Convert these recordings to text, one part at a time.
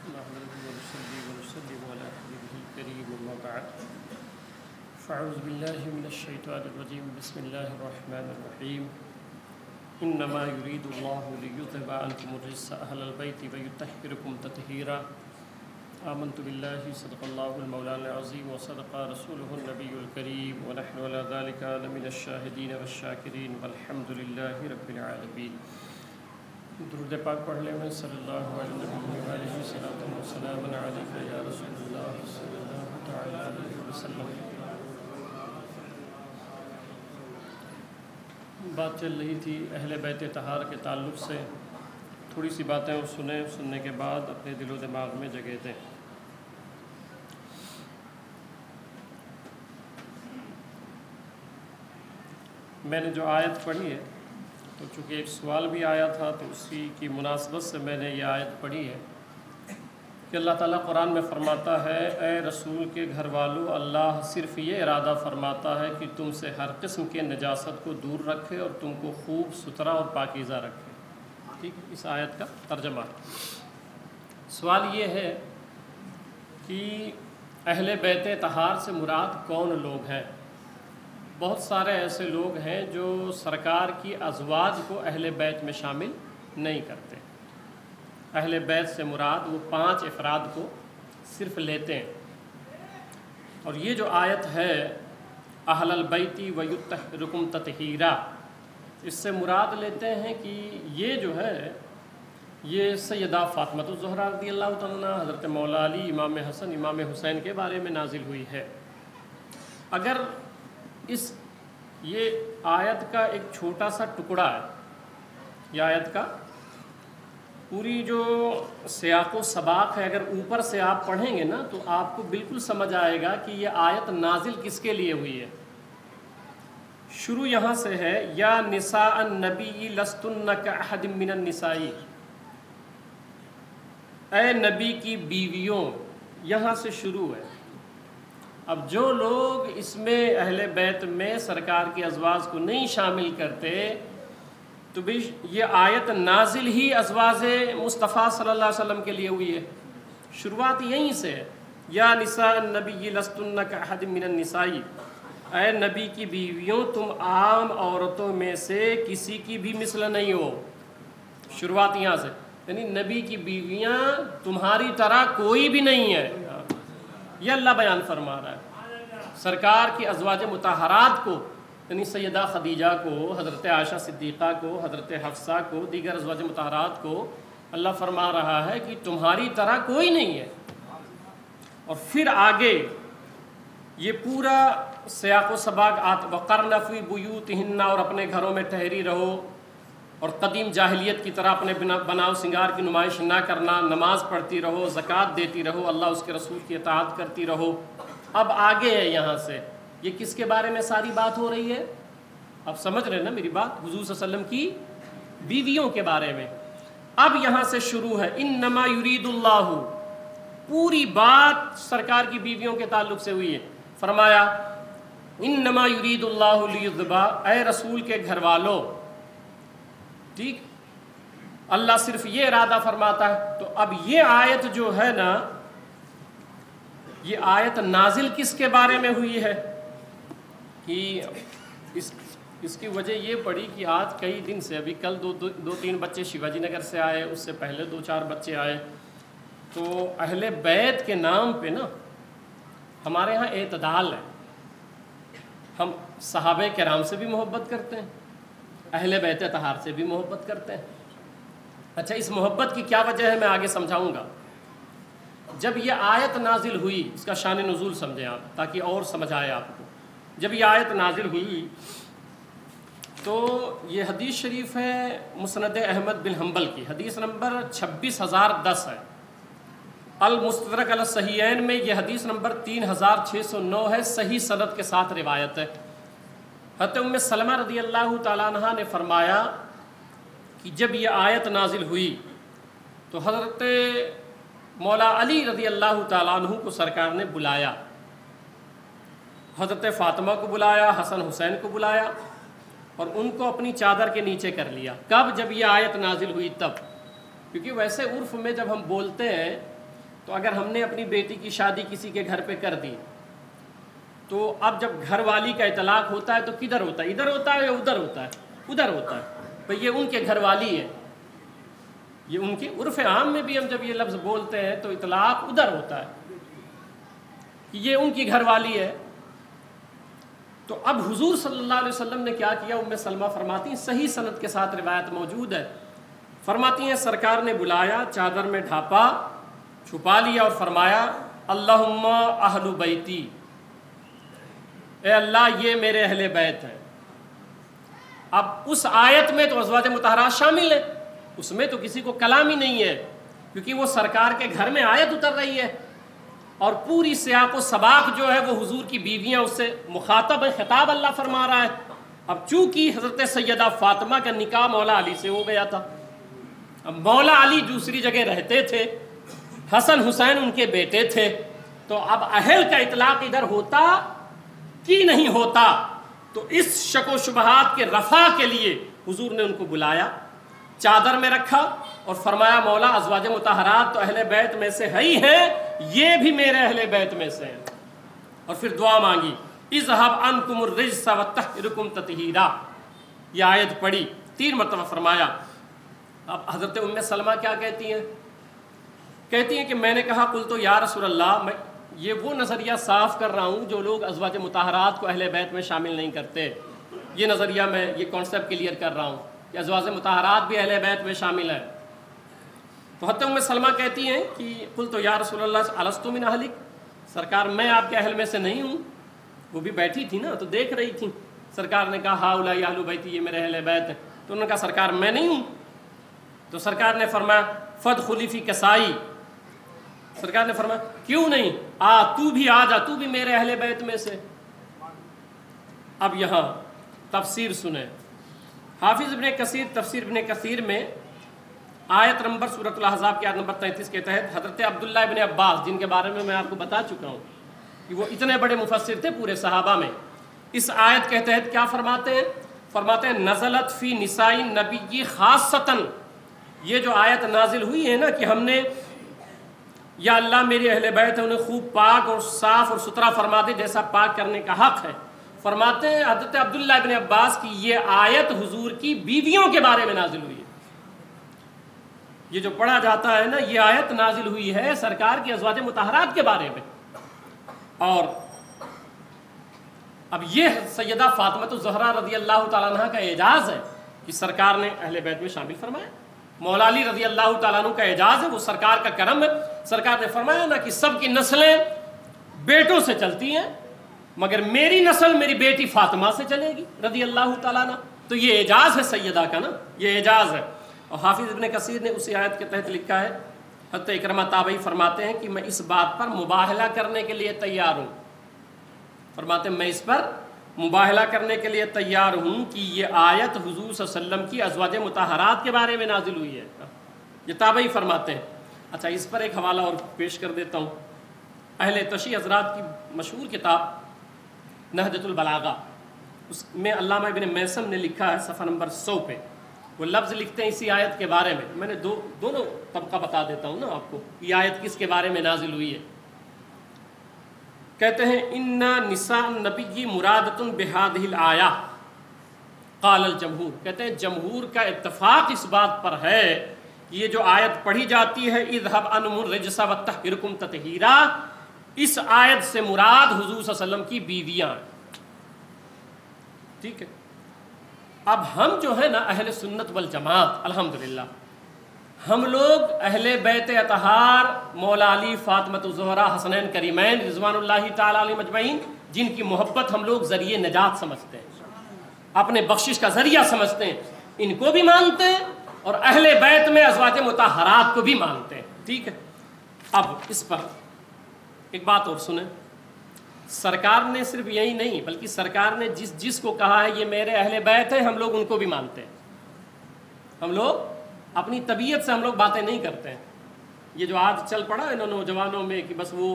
نحمده ونصلي ونسلم على حبيبه الكريم أما بعد فأعوذ بالله من الشيطان الرجيم بسم الله الرحمن الرحيم إنما يريد الله ليذهب عنكم الرجس أهل البيت ويطهركم تطهيرا آمنت بالله صدق الله المولانا العظيم وصدق رسوله النبي الكريم ونحن على ذلك لمن الشاهدين والشاكرين والحمد لله رب العالمين. درود پاک پڑھ لیں میں صلی اللہ علیہ وسلم علیہ یا رسول اللہ صلی اللہ تعالی علیہ وسلم. بات چل رہی تھی اہل بیت طہار کے تعلق سے. تھوڑی سی باتیں اور سننے کے بعد اپنے دل و دماغ میں جگہ دیں. میں نے جو آیت پڑھی ہے تو چونکہ ایک سوال بھی آیا تھا تو اسی کی مناسبت سے میں نے یہ آیت پڑھی ہے کہ اللہ تعالیٰ قرآن میں فرماتا ہے اے رسول کے گھر والو اللہ صرف یہ ارادہ فرماتا ہے کہ تم سے ہر قسم کے نجاست کو دور رکھے اور تم کو خوب ستھرا اور پاکیزہ رکھے. ٹھیک ہے، اس آیت کا ترجمہ. سوال یہ ہے کہ اہل بیت طہار سے مراد کون لوگ ہیں؟ بہت سارے ایسے لوگ ہیں جو سرکار کی ازواج کو اہل بیت میں شامل نہیں کرتے. اہل بیت سے مراد وہ 5 افراد کو صرف لیتے ہیں. اور یہ جو آیت ہے اہل البیت ویطہرکم تطہیرا، اس سے مراد لیتے ہیں کہ یہ جو ہے یہ سیدہ فاطمہ الزہرا رضی اللہ تعالیٰ عنہ، حضرت مولا علی، امام حسن، امام حسین کے بارے میں نازل ہوئی ہے. اگر یہ آیت کا ایک چھوٹا سا ٹکڑا ہے، یہ آیت کا پوری جو سیاق و سباق ہے، اگر اوپر سے آپ پڑھیں گے نا تو آپ کو بالکل سمجھ آئے گا کہ یہ آیت نازل کس کے لیے ہوئی ہے. شروع یہاں سے ہے یا نساء النبی لستن کاحد من النساء، اے نبی کی بیویوں، یہاں سے شروع ہے. اب جو لوگ اس میں اہل بیت میں سرکار کی ازواج کو نہیں شامل کرتے تو بھی یہ آیت نازل ہی ازواج مصطفیٰ صلی اللہ علیہ وسلم کے لیے ہوئی ہے. شروعات یہیں سے ہے یا نساء النبی لستن کاحد من النساء، اے نبی کی بیویوں تم عام عورتوں میں سے کسی کی بھی مثل نہیں ہو. شروعات یہاں سے، یعنی نبی کی بیویاں تمہاری طرح کوئی بھی نہیں ہے. یہ اللہ بیان فرما رہا ہے. سرکار کی ازواج مطہرات کو، یعنی سیدہ خدیجہ کو، حضرت عائشہ صدیقہ کو، حضرت حفصہ کو، دیگر ازواج مطہرات کو اللہ فرما رہا ہے کہ تمہاری طرح کوئی نہیں ہے. اور پھر آگے یہ پورا سیاق و سباق وقرن فی بیوتہن، اور اپنے گھروں میں ٹھہری رہو اور قدیم جاہلیت کی طرح اپنے بناؤ سنگار کی نمائش نہ کرنا، نماز پڑھتی رہو، زکوٰۃ دیتی رہو، اللہ اس کے رسول کی اطاعت کرتی رہو. اب آگے ہے یہاں سے یہ کس کے بارے میں ساری بات ہو رہی ہے؟ اب سمجھ رہے ہیں نا میری بات؟ حضور صلی اللہ علیہ وسلم کی بیویوں کے بارے میں. اب یہاں سے شروع ہے انما یرید اللہ، پوری بات سرکار کی بیویوں کے تعلق سے ہوئی ہے. فرمایا انما یرید اللہ لیذھب، اے رسول کے گھر والوں. ٹھیک، اللہ صرف یہ ارادہ فرماتا ہے. تو اب یہ آیت جو ہے نا، یہ آیت نازل کس کے بارے میں ہوئی ہے کہ اس کی وجہ یہ پڑی کہ آج کئی دن سے، ابھی کل دو تین بچے شیواجی نگر سے آئے، اس سے پہلے 2-4 بچے آئے. تو اہل بیت کے نام پہ نا ہمارے ہاں اعتدال ہے. ہم صحابہ کرام سے بھی محبت کرتے ہیں، اہل بیت طہار سے بھی محبت کرتے ہیں. اچھا، اس محبت کی کیا وجہ ہے میں آگے سمجھاؤں گا. جب یہ آیت نازل ہوئی، اس کا شان نزول سمجھیں آپ تاکہ اور سمجھ آئے آپ کو. جب یہ آیت نازل ہوئی تو یہ حدیث شریف ہے مسند احمد بن حنبل کی، حدیث نمبر 26010 ہے. المستدرک علی الصحیحین میں یہ حدیث نمبر 3609 ہے، صحیح سند کے ساتھ روایت ہے. حضرت ام سلمہ رضی اللہ تعالیٰ عنہ نے فرمایا کہ جب یہ آیت نازل ہوئی تو حضرت مولا علی رضی اللہ تعالیٰ عنہ کو سرکار نے بلایا، حضرت فاطمہ کو بلایا، حسن حسین کو بلایا اور ان کو اپنی چادر کے نیچے کر لیا. کب؟ جب یہ آیت نازل ہوئی تب. کیونکہ ویسے عرف میں جب ہم بولتے ہیں تو اگر ہم نے اپنی بیٹی کی شادی کسی کے گھر پہ کر دی تو اب جب گھر والی کا اطلاق ہوتا ہے تو کدھر ہوتا ہے؟ ادھر ہوتا ہے یا ادھر ہوتا ہے؟ ادھر ہوتا ہے. بھئی یہ ان کے گھر والی ہے، یہ ان کی عرف عام میں بھی ہم جب یہ لفظ بولتے ہیں تو اطلاق ادھر ہوتا ہے کہ یہ ان کی گھر والی ہے. تو اب حضور صلی اللہ علیہ وسلم نے کیا کیا؟ ام سلمہ فرماتی ہیں، صحیح سند کے ساتھ روایت موجود ہے، فرماتی ہیں سرکار نے بلایا، چادر میں ڈھانپا، چھپا لیا اور فرمایا اللہم اہل بیتی، اے اللہ یہ میرے اہل بیت ہیں. اب اس آیت میں تو ازواج مطہرات شامل ہیں، اس میں تو کسی کو کلام ہی نہیں ہے، کیونکہ وہ سرکار کے گھر میں آیت اتر رہی ہے اور پوری سیاق و سباق جو ہے وہ حضور کی بیویاں اس سے مخاطب ہے، خطاب اللہ فرما رہا ہے. اب چونکہ حضرت سیدہ فاطمہ کا نکاح مولا علی سے ہو گیا تھا، اب مولا علی دوسری جگہ رہتے تھے، حسن حسین ان کے بیٹے تھے، تو اب اہل کا اطلاق ادھر ہوتا کہ نہیں ہوتا؟ تو اس شک و شبہات کے رفع کے لیے حضور نے ان کو بلایا، چادر میں رکھا اور فرمایا مولا ازواج مطہرات تو اہل بیت میں سے ہی ہیں، یہ بھی میرے اہل بیت میں سے ہیں. اور پھر دعا مانگی اذهب عنکم الرجس وطہرکم تطہیرا، یہ آیت پڑھی 3 مرتبہ فرمایا. اب حضرت ام سلمہ کیا کہتی ہیں؟ کہتی ہیں کہ میں نے کہا قلت یا رسول اللہ، میں یہ وہ نظریہ صاف کر رہا ہوں جو لوگ ازواج مطہرات کو اہل بیت میں شامل نہیں کرتے، یہ نظریہ میں یہ کانسیپٹ کلیئر کر رہا ہوں کہ ازواج مطہرات بھی اہل بیت میں شامل ہے. تو حضرت ام سلمہ کہتی ہیں کہ قلت یا رسول اللہ الست من اہلک، سرکار میں آپ کے اہل میں سے نہیں ہوں. وہ بھی بیٹھی تھی نا تو دیکھ رہی تھی، سرکار نے کہا ہؤلاء اہل بیتی، یہ میرے اہل بیت ہیں، تو انہوں نے کہا سرکار میں نہیں ہوں. تو سرکار نے فرمایا فادخلی فی کسائی، سرکار نے فرمایا کیوں نہیں، تو بھی آ جا، تو بھی میرے اہل بیت میں سے. اب یہاں تفسیر سنیں، حافظ ابن کثیر تفسیر ابن کثیر میں آیت نمبر سورۃ الاحزاب کی آیت نمبر 33 کے تحت حضرت عبداللہ ابن عباس، جن کے بارے میں آپ کو بتا چکا ہوں کہ وہ اتنے بڑے مفسر تھے پورے صحابہ میں، اس آیت کے تحت کیا فرماتے ہیں؟ فرماتے ہیں نزلت فی نساء النبی خاصتاً، یہ جو آیت نازل ہوئی ہے نا کہ ہم نے یا اللہ میرے اہل بیت ہیں انہیں خوب پاک اور صاف اور ستھرا فرما دے جیسا پاک کرنے کا حق ہے. فرماتے ہیں حضرت عبداللہ ابن عباس کی یہ آیت حضور کی بیویوں کے بارے میں نازل ہوئی ہے. یہ جو پڑھا جاتا ہے نا یہ آیت نازل ہوئی ہے سرکار کی ازواج مطہرات کے بارے میں. اور اب یہ سیدہ فاطمہ الزہرا رضی اللہ تعالیٰ عنہ کا اعجاز ہے کہ سرکار نے اہل بیت میں شامل فرمایا. مولا علی رضی اللہ تعالیٰ عنہ کا اعجاز ہے، وہ سرکار کا کرم ہے. سرکار نے فرمایا نا کہ سب کی نسلیں بیٹوں سے چلتی ہیں مگر میری نسل میری بیٹی فاطمہ سے چلے گی رضی اللہ تعالیٰ عنہ. تو یہ اعجاز ہے سیدہ کا نا، یہ اعجاز ہے. اور حافظ ابن کثیر نے اسی آیت کے تحت لکھا ہے، حضرت اکرمہ تابعی فرماتے ہیں کہ میں اس بات پر مباہلہ کرنے کے لیے تیار ہوں، فرماتے ہیں میں اس پر مباہلہ کرنے کے لیے تیار ہوں کہ یہ آیت حضور صلی اللہ علیہ وسلم کی ازواج مطہرات کے بارے میں نازل ہوئی ہے. یہ تابعی فرماتے ہیں. اچھا اس پر ایک حوالہ اور پیش کر دیتا ہوں. اہل تشیع حضرات کی مشہور کتاب نہجۃ البلاغہ، اس میں علامہ ابن میثم نے لکھا ہے صفحہ نمبر 100 پہ، وہ لفظ لکھتے ہیں اسی آیت کے بارے میں نے دونوں طبقہ بتا دیتا ہوں نا آپ کو، یہ آیت کس کے بارے میں نازل ہوئی ہے. کہتے ہیں ان نساء النبی مرادۃ بہذہ الآیہ قال الجمہور، کہتے ہیں جمہور کا اتفاق اس بات پر ہے کہ یہ جو آیت پڑھی جاتی ہے اذهب عنہم الرجس وطہرکم تطہیرا، اس آیت سے مراد حضور صلی اللہ علیہ وسلم کی بیویاں ہیں. ٹھیک ہے. اب ہم جو ہے نا اہل سنت والجماعت الحمدللہ، ہم لوگ اہل بیت اطہار مولا علی فاطمہ الزہرا حسنین کریمین رضوان اللہ تعالی علیہم اجمعین، جن کی محبت ہم لوگ ذریعہ نجات سمجھتے ہیں، اپنے بخشش کا ذریعہ سمجھتے ہیں، ان کو بھی مانتے ہیں اور اہل بیت میں ازواج مطہرات کو بھی مانتے ہیں. ٹھیک ہے. اب اس پر ایک بات اور سنیں، سرکار نے صرف یہی نہیں بلکہ سرکار نے جس کو کہا ہے یہ میرے اہل بیت ہیں، ہم لوگ ان کو بھی مانتے ہیں. ہم لوگ اپنی طبیعت سے ہم لوگ باتیں نہیں کرتے ہیں. یہ جو آج چل پڑا ہے نوجوانوں میں کہ بس وہ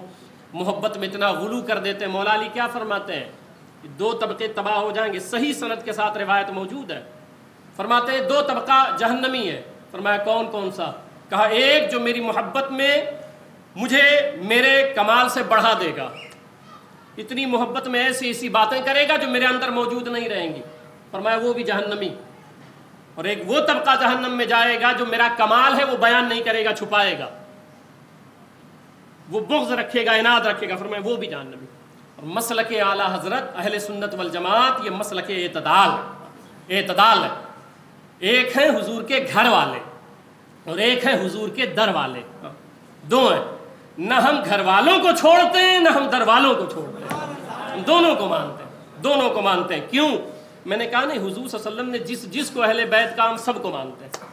محبت میں اتنا غلو کر دیتے ہیں. مولا علی کیا فرماتے ہیں کہ 2 طبقے تباہ ہو جائیں گے، صحیح سند کے ساتھ روایت موجود ہے. فرماتے ہیں 2 طبقہ جہنمی ہے. فرمایا کون کون سا؟ کہا ایک جو میری محبت میں مجھے میرے کمال سے بڑھا دے گا، اتنی محبت میں ایسی ایسی باتیں کرے گا جو میرے اندر موجود نہیں رہیں گی۔ فرمایا وہ بھی جہنمی، اور ایک وہ طبقہ جہنم میں جائے گا جو میرا کمال ہے وہ بیان نہیں کرے گا، چھپائے گا، وہ بغض رکھے گا، عناد رکھے گا، فرمایا وہ بھی جہنمی۔ اور مسلک اعلیٰ حضرت اہل سنت والجماعت یہ مسلک اعتدال ہے۔ ایک ہے حضور کے گھر والے اور ایک ہے حضور کے در والے، دو ہیں۔ نہ ہم گھر والوں کو چھوڑتے ہیں نہ ہم در والوں کو چھوڑتے ہیں، ہم دونوں کو مانتے ہیں، دونوں کو مانتے ہیں۔ کیوں؟ میں نے کہا نہیں، حضور صلی اللہ علیہ وسلم نے جس کو اہل بیت کا ہم سب کو مانتے ہیں۔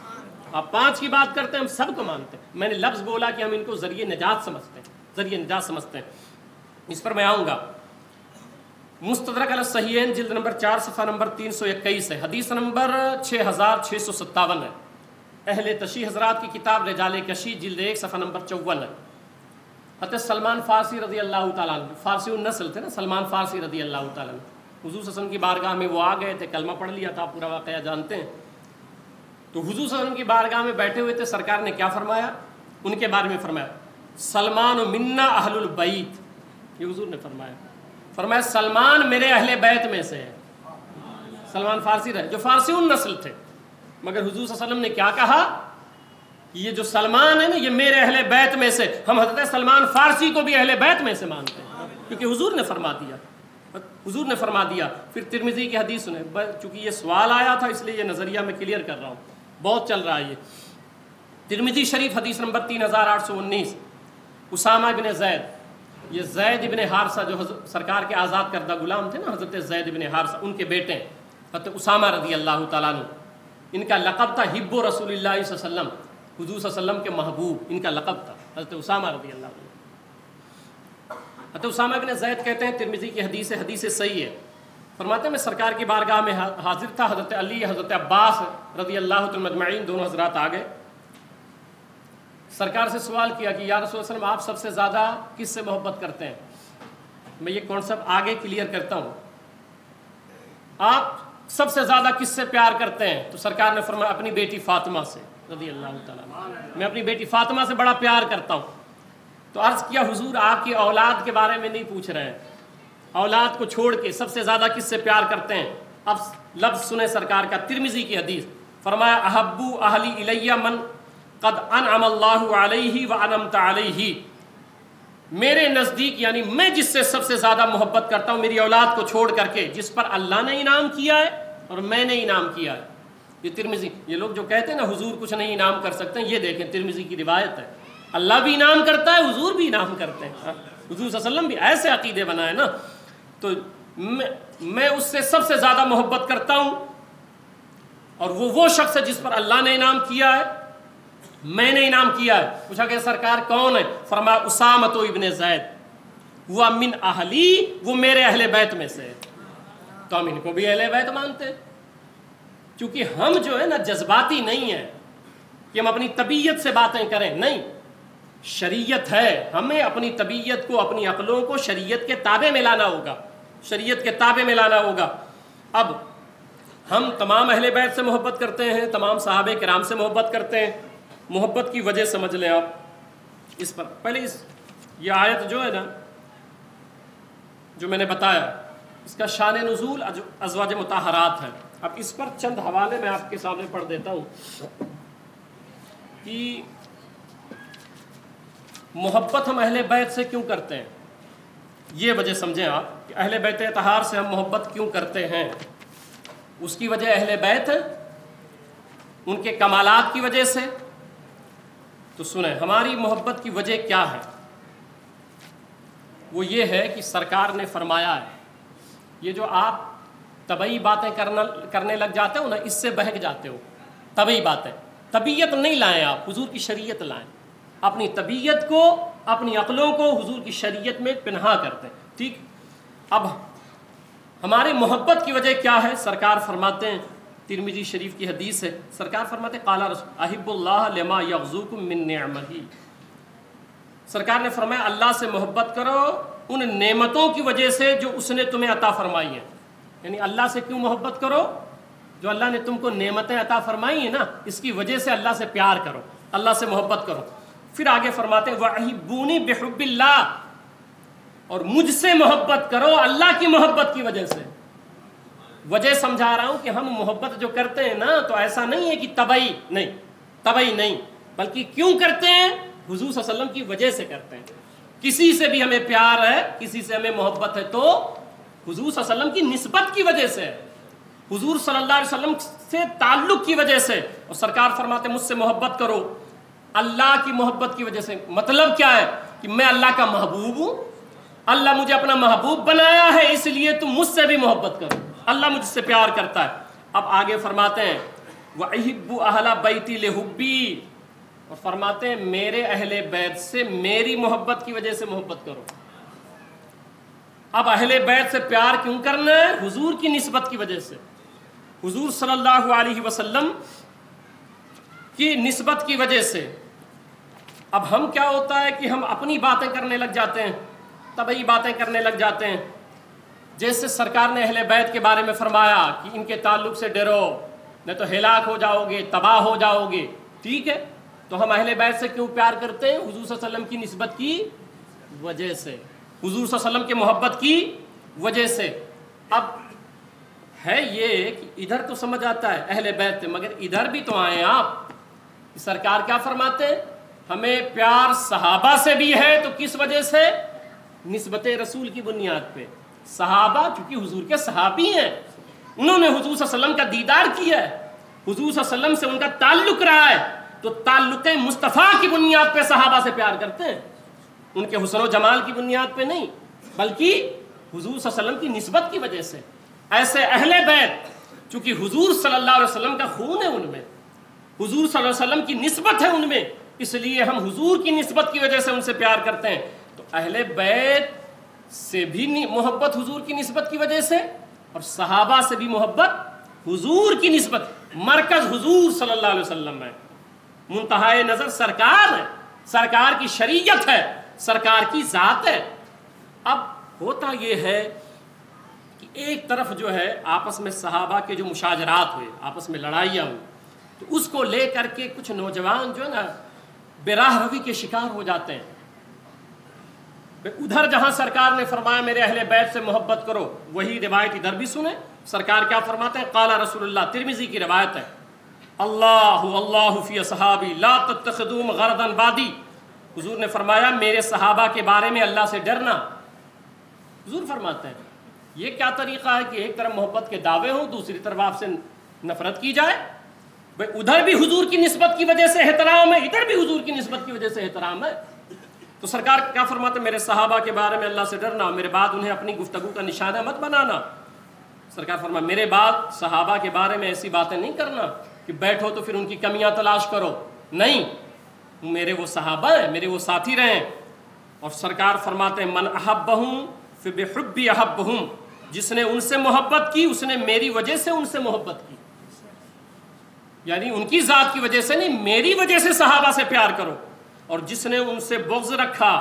آپ 5 کی بات کرتے ہیں، ہم سب کو مانتے ہیں۔ میں نے لفظ بولا کہ ہم ان کو ذریعہ نجات سمجھتے ہیں، ذریعہ نجات سمجھتے ہیں۔ اس پر میں آؤں گا۔ مستدرک علی الصحیحین جلد نمبر 4 صفحہ نمبر 321 ہے، حدیث نمبر 6657 ہے۔ اہل تشیح حضرات کی کتاب رجال کشی جلد 1 صفحہ نمبر 54 ہے۔ حضرت سلمان فارسی رضی اللہ تعالیٰ عنہ، فارسی النسل تھے نا، سلمان فارسی رضی اللہ تعالیٰ عنہ، حضور صلی اللہ علیہ وسلم کی بارگاہ میں وہ آ گئے تھے، کلمہ پڑھ لیا تھا، پورا واقعہ جانتے ہیں۔ تو حضور صلی اللہ علیہ وسلم کی بارگاہ میں بیٹھے ہوئے تھے، سرکار نے کیا فرمایا؟ ان کے بارے میں فرمایا سلمان منا اہل البیت، یہ حضور نے فرمایا۔ فرمایا سلمان میرے اہل بیت میں سے ہے۔ سلمان فارسی رہے جو فارسی النسل تھے، مگر حضور صلی اللہ علیہ وسلم نے کیا کہا کہ یہ جو سلمان ہے نا یہ میرے اہل بیت میں سے۔ ہم حضرت سلمان فارسی کو بھی اہل بیت میں سے مانتے ہیں، کیونکہ حضور نے فرما دیا، حضور نے فرما دیا۔ پھر ترمذی کی حدیث سنیں، چونکہ یہ سوال آیا تھا اس لیے یہ نظریہ میں کلیئر کر رہا ہوں، بہت چل رہا ہے یہ۔ ترمذی شریف حدیث نمبر 3819، اسامہ بن زید، یہ زید ابن حارثہ جو سرکار کے آزاد کردہ غلام تھے نا، حضرت زید ابن حارثہ، ان کے بیٹے ہیں حضرت اسامہ رضی اللہ تعالیٰ عنہ۔ ان کا لقب تھا حب رسول اللہ صلی اللہ علیہ وسلم، حضور صلی اللہ علیہ وسلم کے محبوب، ان کا لقب تھا حضرت اسامہ رضی اللہ عنہ۔ حضرت اسامہ بن زید کہتے ہیں، ترمذی کی حدیث صحیح ہے، فرماتے ہیں میں سرکار کی بارگاہ میں حاضر تھا، حضرت علی حضرت عباس رضی اللہ تعالیٰ مجمعین دونوں حضرات آ گئے۔ سرکار سے سوال کیا کہ یا رسول اللہ علیہ وسلم آپ سب سے زیادہ کس سے محبت کرتے ہیں؟ میں یہ کانسیپٹ آگے کلیئر کرتا ہوں، آپ سب سے زیادہ کس سے پیار کرتے ہیں؟ تو سرکار نے فرمایا اپنی بیٹی فاطمہ سے رضی اللہ تعالیٰ عنہ، میں اپنی بیٹی فاطمہ سے بڑا پیار کرتا ہوں۔ تو عرض کیا حضور آپ کی اولاد کے بارے میں نہیں پوچھ رہے ہیں، اولاد کو چھوڑ کے سب سے زیادہ کس سے پیار کرتے ہیں؟ اب لفظ سنیں سرکار کا، ترمذی کی حدیث، فرمایا احبو اہلی الیہ من قد انعم اللہ علیہ وانعمت علیہ، میرے نزدیک یعنی میں جس سے سب سے زیادہ محبت کرتا ہوں میری اولاد کو چھوڑ کر کے، جس پر اللہ نے انعام کیا ہے اور میں نے انعام کیا ہے۔ یہ ترمذی، یہ لوگ جو کہتے ہیں نا حضور کچھ نہیں انعام کر سکتے ہیں، یہ دیکھیں ترمذی کی روایت ہے، اللہ بھی انعام کرتا ہے، حضور بھی انعام کرتے ہیں، حضور صلی اللہ علیہ وسلم بھی ایسے عقیدے بنائے نا۔ تو میں اس سے سب سے زیادہ محبت کرتا ہوں، اور وہ شخص ہے جس پر اللہ نے انعام کیا ہے، میں نے انعام کیا ہے۔ پوچھا کہ سرکار کون ہے؟ فرمایا اسامہ ابن زید، وہ من اہلی، وہ میرے اہل بیت میں سے ہے۔ تو ہم ان کو بھی اہل بیت مانتے ہیں، کیونکہ ہم جو ہے نا جذباتی نہیں ہیں کہ ہم اپنی طبیعت سے باتیں کریں، نہیں، شریعت ہے، ہمیں اپنی طبیعت کو اپنی عقلوں کو شریعت کے تابع میں لانا ہوگا، شریعت کے تابع میں لانا ہوگا۔ اب ہم تمام اہل بیت سے محبت کرتے ہیں، تمام صحابہ کرام سے محبت کرتے ہیں، محبت کی وجہ سمجھ لیں آپ۔ اس پر پہلے یہ آیت جو ہے نا جو میں نے بتایا اس کا شان نزول ازواج مطہرات ہے۔ اب اس پر چند حوالے میں آپ کے سامنے پڑھ دیتا ہوں کہ محبت ہم اہل بیت سے کیوں کرتے ہیں، یہ وجہ سمجھیں آپ کہ اہل بیت اطہار سے ہم محبت کیوں کرتے ہیں۔ اس کی وجہ اہل بیت ہے، ان کے کمالات کی وجہ سے۔ تو سنیں ہماری محبت کی وجہ کیا ہے، وہ یہ ہے کہ سرکار نے فرمایا ہے، یہ جو آپ طبعی باتیں کرنے لگ جاتے ہو نا، اس سے بہک جاتے ہو، طبعی باتیں، طبیعت نہیں لائیں آپ، حضور کی شریعت لائیں، اپنی طبیعت کو اپنی عقلوں کو حضور کی شریعت میں پنہا کرتے ہیں، ٹھیک۔ اب ہماری محبت کی وجہ کیا ہے؟ سرکار فرماتے ہیں، ترمذی شریف کی حدیث ہے، سرکار فرماتے ہیں قال رسول احب اللہ لما یغزوکم من نعمہ، سرکار نے فرمایا اللہ سے محبت کرو ان نعمتوں کی وجہ سے جو اس نے تمہیں عطا فرمائی ہیں۔ یعنی اللہ سے کیوں محبت کرو؟ جو اللہ نے تم کو نعمتیں عطا فرمائی ہیں نا، اس کی وجہ سے اللہ سے پیار کرو، اللہ سے محبت کرو۔ پھر آگے فرماتے ہیں وَأَحِبُّونِي بِحُبِّ اللَّهِ، اور مجھ سے محبت کرو اللہ کی محبت کی وجہ سے. وجہ سمجھا رہا ہوں کہ ہم محبت جو کرتے ہیں نا تو ایسا نہیں ہے کہ طبعی نہیں، بلکہ کیوں کرتے ہیں؟ حضور صلی اللہ علیہ وسلم کی وجہ سے کرتے ہیں. کسی سے بھی ہمیں پیار ہے، کسی سے ہمیں محبت ہے تو حضور صلی اللہ علیہ وسلم کی نسبت کی وجہ سے، حضور صلی اللہ علیہ وسلم سے تعلق کی وجہ سے. اور سرکار فرماتے ہیں مجھ سے محبت کرو اللہ کی محبت کی وجہ سے. مطلب کیا ہے؟ کہ میں اللہ کا محبوب ہوں، اللہ مجھے اپنا محبوب بنایا ہے، اس لیے تم مجھ سے بھی محبت کرو. اللہ مجھ سے پیار کرتا ہے. اب آگے فرماتے ہیں وَأَحِبُّ أَهْلَ بَيْتِي لِحُبِّي، اور فرماتے ہیں میرے اہل بیت سے میری محبت کی وجہ سے محبت کرو. اب اہل بیت سے پیار کیوں کرنا ہے؟ حضور کی نسبت کی وجہ سے، حضور صلی اللہ علیہ وسلم کی نسبت کی وجہ سے. اب ہم کیا ہوتا ہے کہ ہم اپنی باتیں کرنے لگ جاتے ہیں، طبعی باتیں کرنے لگ جاتے ہیں. جیسے سرکار نے اہل بیت کے بارے میں فرمایا کہ ان کے تعلق سے ڈرو نہیں تو ہلاک ہو جاؤ گے، تباہ ہو جاؤ گے. ٹھیک ہے، تو ہم اہل بیت سے کیوں پیار کرتے ہیں؟ حضور صلی اللہ علیہ وسلم کی نسبت کی وجہ سے، حضور صلی اللہ علیہ وسلم کے محبت کی وجہ سے. اب ہے یہ کہ ادھر تو سمجھ آتا ہے اہل بیت، مگر ادھر بھی تو آئے آپ. سرکار کیا فرماتے ہیں؟ ہمیں پیار صحابہ سے بھی ہے، تو کس وجہ سے؟ نسبت رسول کی بنیاد پہ. صحابہ چونکہ حضور کے صحابی ہیں، انہوں نے حضور صلی اللہ علیہ وسلم کا دیدار کیا ہے، حضور صلی اللہ علیہ وسلم سے ان کا تعلق رہا ہے، تو تعلق مصطفیٰ کی بنیاد پہ صحابہ سے پیار کرتے ہیں، ان کے حسن و جمال کی بنیاد پہ نہیں، بلکہ حضور صلی اللہ علیہ وسلم کی نسبت کی وجہ سے. ایسے اہل بیت چونکہ حضور صلی اللہ علیہ وسلم کا خون ہے ان میں، حضور صلی اللہ علیہ وسلم کی نسبت ہے ان میں، اس لیے ہم حضور کی نسبت کی وجہ سے ان سے پیار کرتے ہیں. تو اہل بیت سے بھی محبت حضور کی نسبت کی وجہ سے، اور صحابہ سے بھی محبت حضور کی نسبت. مرکز حضور صلی اللہ علیہ وسلم ہے، منتہائے نظر سرکار ہے، سرکار کی شریعت ہے، سرکار کی ذات ہے. اب ہوتا یہ ہے کہ ایک طرف جو ہے آپس میں صحابہ کے جو مشاجرات ہوئے، آپس میں لڑائیاں ہوئی، تو اس کو لے کر کے کچھ نوجوان جو ہے نا بے راہ روی کے شکار ہو جاتے ہیں. ادھر جہاں سرکار نے فرمایا میرے اہل بیت سے محبت کرو، وہی روایت ادھر بھی سنیں. سرکار کیا فرماتے ہیں؟ قال رسول اللہ، ترمذی کی روایت ہے، اللہ فی اصحابی لا تتخذوهم غرضا بعدی. حضور نے فرمایا میرے صحابہ کے بارے میں اللہ سے ڈرنا. حضور فرماتے ہیں یہ کیا طریقہ ہے کہ ایک طرف محبت کے دعوے ہوں، دوسری طرف آپ سے نفرت کی جائے؟ بھائی ادھر بھی حضور کی نسبت کی وجہ سے احترام ہے، ادھر بھی حضور کی نسبت کی وجہ سے احترام ہے. تو سرکار کیا فرماتے ہیں؟ میرے صحابہ کے بارے میں اللہ سے ڈرنا، میرے بعد انہیں اپنی گفتگو کا نشانہ مت بنانا. سرکار فرمایا میرے بعد صحابہ کے بارے میں ایسی باتیں نہیں کرنا کہ بیٹھو تو پھر ان کی کمیاں تلاش کرو. نہیں، میرے وہ صحابہ ہیں، میرے وہ ساتھی رہیں. اور سرکار فرماتے ہیں من احبہم فبحبی احبہم، جس نے ان سے محبت کی اس نے میری وجہ سے ان سے محبت کی. یعنی ان کی ذات کی وجہ سے نہیں، میری وجہ سے صحابہ سے پیار کرو. اور جس نے ان سے بغض رکھا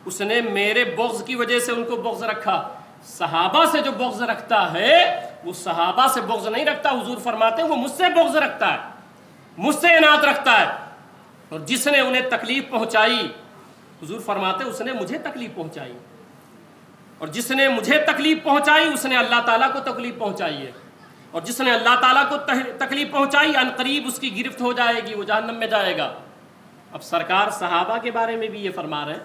اس نے میرے بغض کی وجہ سے ان کو بغض رکھا. صحابہ سے جو بغض رکھتا ہے وہ صحابہ سے بغض نہیں رکھتا، حضور فرماتے ہیں وہ مجھ سے بغض رکھتا ہے، مجھ سے عناد رکھتا ہے. اور جس نے انہیں تکلیف پہنچائی، حضور فرماتے ہیں اس نے مجھے تکلیف پہنچائی. اور جس نے مجھے تکلیف پہنچائی اس نے اللہ تعالیٰ کو تکلیف پہنچائی ہے. اور جس نے اللہ تعالیٰ کو تکلیف پہنچائی ان قریب اس کی گرفت ہو جائے گی، وہ جہنم میں جائے گا. اب سرکار صحابہ کے بارے میں بھی یہ فرما رہے ہیں،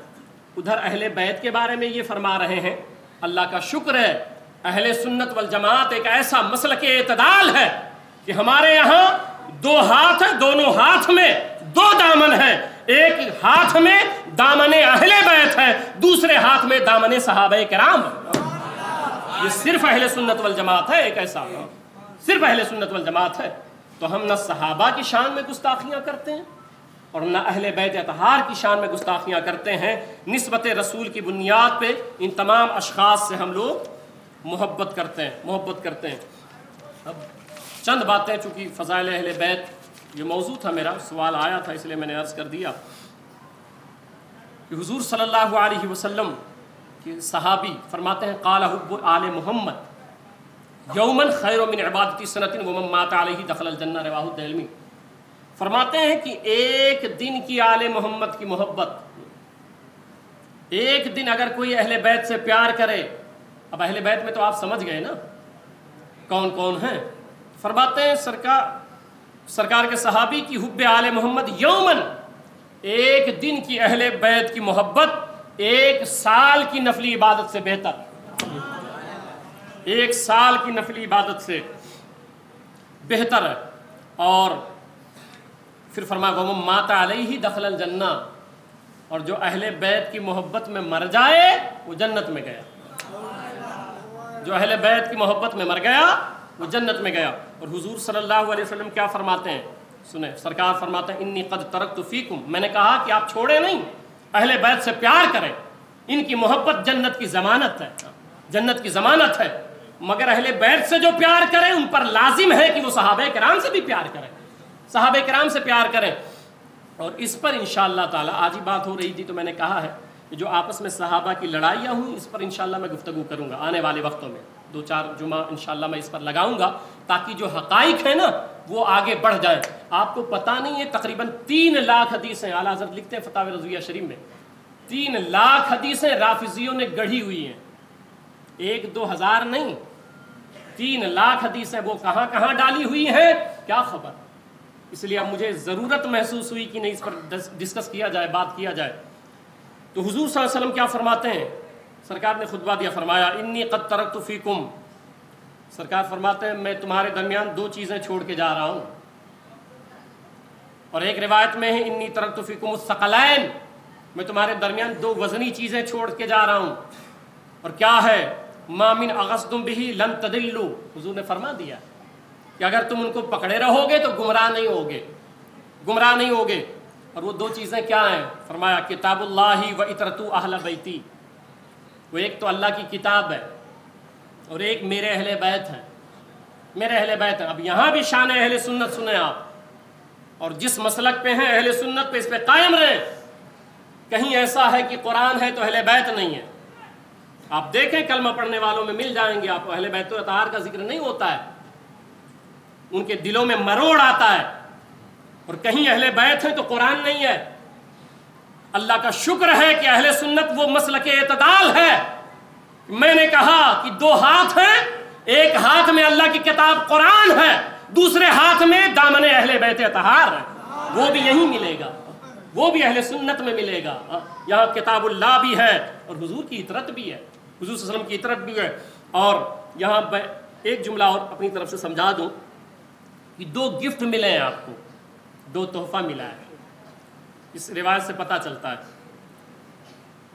ادھر اہل بیت کے بارے میں یہ فرما رہے ہیں. اللہ کا شکر ہے اہل سنت والجماعت ایک ایسا مسلک اعتدال ہے کہ ہمارے یہاں دو ہاتھ ہیں، دونوں ہاتھ میں دو دامن ہیں. ایک ہاتھ میں دامن اہل بیت ہے، دوسرے ہاتھ میں دامن صحابہ کرام. یہ صرف اہل سنت والجماعت ہے، ایک ایسا صرف اہل سنت والجماعت ہے. تو ہم نہ صحابہ کی شان میں گستاخیاں کرتے ہیں اور نہ اہل بیت اطہار کی شان میں گستاخیاں کرتے ہیں. نسبت رسول کی بنیاد پہ ان تمام اشخاص سے ہم لوگ محبت کرتے ہیں. اب چند باتیں، چونکہ فضائل اہل بیت یہ موضوع تھا، میرا سوال آیا تھا اس لیے میں نے عرض کر دیا کہ حضور صلی اللہ علیہ وسلم کے صحابی فرماتے ہیں قال حب آل محمد یوما خیر من عبادتی سنۃ ومن مات علیہ دخل الجنہ، رواہ الدارمی. فرماتے ہیں کہ ایک دن کی آل محمد کی محبت، ایک دن اگر کوئی اہل بیت سے پیار کرے، اب اہل بیت میں تو آپ سمجھ گئے نا کون کون ہیں، فرماتے ہیں سرکار کے صحابی کی حب آل محمد یومن، ایک دن کی اہل بیت کی محبت 1 سال کی نفلی عبادت سے بہتر، 1 سال کی نفلی عبادت سے بہتر ہے۔ اور پھر فرمایا وَمَن مَاتَ عَلَيْهِ دَخَلَ الْجَنَّةَ، اور جو اہل بیت کی محبت میں مر جائے وہ جنت میں گیا، جو اہل بیت کی محبت میں مر گیا وہ جنت میں گیا۔ اور حضور صلی اللہ علیہ وسلم کیا فرماتے ہیں، سنیں، سرکار فرماتے ہیں انی قد ترکت فیکم، میں نے کہا کہ آپ چھوڑے نہیں، اہل بیت سے پیار کریں، ان کی محبت جنت کی ضمانت ہے، جنت کی ضمانت ہے۔ مگر اہل بیت سے جو پیار کریں ان پر لازم ہے کہ وہ صحابہ کرام سے بھی پیار کریں، صحابہ کرام سے پیار کریں۔ اور اس پر انشاءاللہ تعالی، آج ہی بات ہو رہی تھی تو میں نے کہا ہے کہ جو آپس میں صحابہ کی لڑائیاں ہوئیں اس پر انشاءاللہ میں گفتگو کروں گا آنے والے وقتوں میں، 2-4 جمعہ انشاءاللہ میں اس پر لگاؤں گا تاکہ جو حقائق ہیں نا وہ آگے بڑھ جائیں۔ آپ کو پتہ نہیں ہے تقریباً 3 لاکھ حدیثیں، اعلیٰ حضرت لکھتے ہیں فتاوی رضویہ شریف میں، 3 لاکھ حدیثیں رافضیوں نے گڑھی ہوئی ہیں، 1-2 ہزار نہیں، 3 لاکھ حدیثیں وہ کہاں کہاں ڈالی ہوئی ہیں کیا خبر۔ اس لیے اب مجھے ضرورت محسوس ہوئی کہ نہیں اس پر ڈسکس کیا جائے، بات کیا جائے۔ تو حضور صلی اللہ علیہ وسلم کیا فرماتے ہیں، سرکار نے خطبہ دیا، فرمایا انی قد ترکت فیکم، سرکار فرماتے ہیں میں تمہارے درمیان 2 چیزیں چھوڑ کے جا رہا ہوں، اور ایک روایت میں ہے انی ترکت فیکم الثقلین، میں تمہارے درمیان 2 وزنی چیزیں چھوڑ کے جا رہا ہوں، اور کیا ہے، ما من اغصتم بہ لن تضلوا، حضور نے فرما دیا کہ اگر تم ان کو پکڑے رہو گے تو گمراہ نہیں ہوگے، گمراہ نہیں ہوگے۔ اور وہ 2 چیزیں کیا ہیں، فرمایا کتاب اللہ و اطرت اہل بیتی، وہ ایک تو اللہ کی کتاب ہے اور ایک میرے اہل بیت ہیں، میرے اہل بیت ہیں۔ اب یہاں بھی شان اہل سنت سنیں آپ، اور جس مسلک پہ ہیں اہل سنت پہ اس پہ قائم رہیں۔ کہیں ایسا ہے کہ قرآن ہے تو اہل بیت نہیں ہے، آپ دیکھیں کلمہ پڑھنے والوں میں مل جائیں گے آپ کو، اہل بیت اطہار کا ذکر نہیں ہوتا ہے، ان کے دلوں میں مروڑ آتا ہے۔ اور کہیں اہل بیت ہیں تو قرآن نہیں ہے۔ اللہ کا شکر ہے کہ اہل سنت وہ مسلک اعتدال ہے، میں نے کہا کہ 2 ہاتھ ہیں، ایک ہاتھ میں اللہ کی کتاب قرآن ہے، دوسرے ہاتھ میں دامن اہل بیت اطہار ہے، وہ بھی یہیں ملے گا، وہ بھی اہل سنت میں ملے گا۔ یہاں کتاب اللہ بھی ہے اور حضور کی اطرت بھی ہے، حضور صلی اللہ علیہ وسلم کی اطرت بھی ہے۔ اور یہاں ایک جملہ اور اپنی طرف سے سمجھا دوں کہ 2 گفٹ ملے ہیں آپ کو، 2 تحفہ ملا ہے، اس روایت سے پتہ چلتا ہے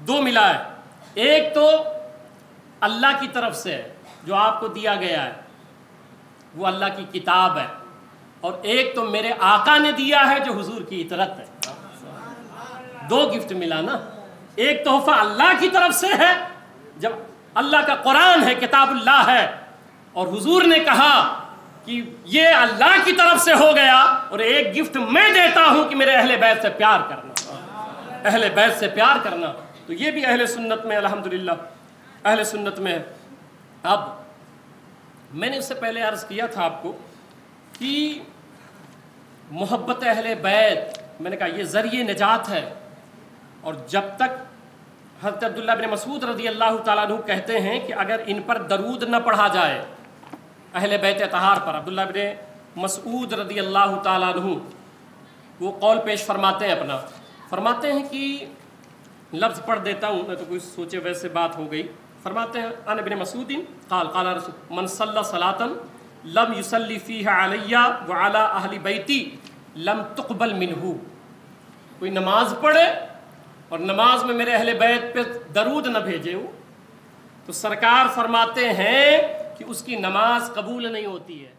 2 ملا ہے۔ ایک تو اللہ کی طرف سے ہے جو آپ کو دیا گیا ہے، وہ اللہ کی کتاب ہے، اور ایک تو میرے آقا نے دیا ہے جو حضور کی اطرت ہے۔ 2 گفٹ ملا نا، ایک تحفہ اللہ کی طرف سے ہے جب اللہ کا قرآن ہے، کتاب اللہ ہے، اور حضور نے کہا کہ یہ اللہ کی طرف سے ہو گیا، اور ایک گفٹ میں دیتا ہوں کہ میرے اہل بیت سے پیار کرنا، اہل بیت سے پیار کرنا۔ تو یہ بھی اہل سنت میں الحمدللہ اہل سنت میں ہے۔ اب میں نے اس سے پہلے عرض کیا تھا آپ کو کہ محبت اہل بیت، میں نے کہا یہ ذریعہ نجات ہے، اور جب تک حضرت عبداللہ بن مسعود رضی اللہ تعالیٰ عنہ کہتے ہیں کہ اگر ان پر درود نہ پڑھا جائے، اہل بیت اطہار پر، عبداللہ بن مسعود رضی اللہ تعالیٰ عنہ وہ قول پیش فرماتے ہیں اپنا، فرماتے ہیں کہ لفظ پڑھ دیتا ہوں، میں تو کوئی سوچے ویسے بات ہو گئی۔ فرماتے ہیں ان ابن مسعود قال قال رسول من صلی صلاۃ لم یصلی فیہا علی وعلی اہل بیتی لم تقبل منہ، کوئی نماز پڑھے اور نماز میں میرے اہل بیت پہ درود نہ بھیجے ہو تو سرکار فرماتے ہیں کہ اس کی نماز قبول نہیں ہوتی ہے۔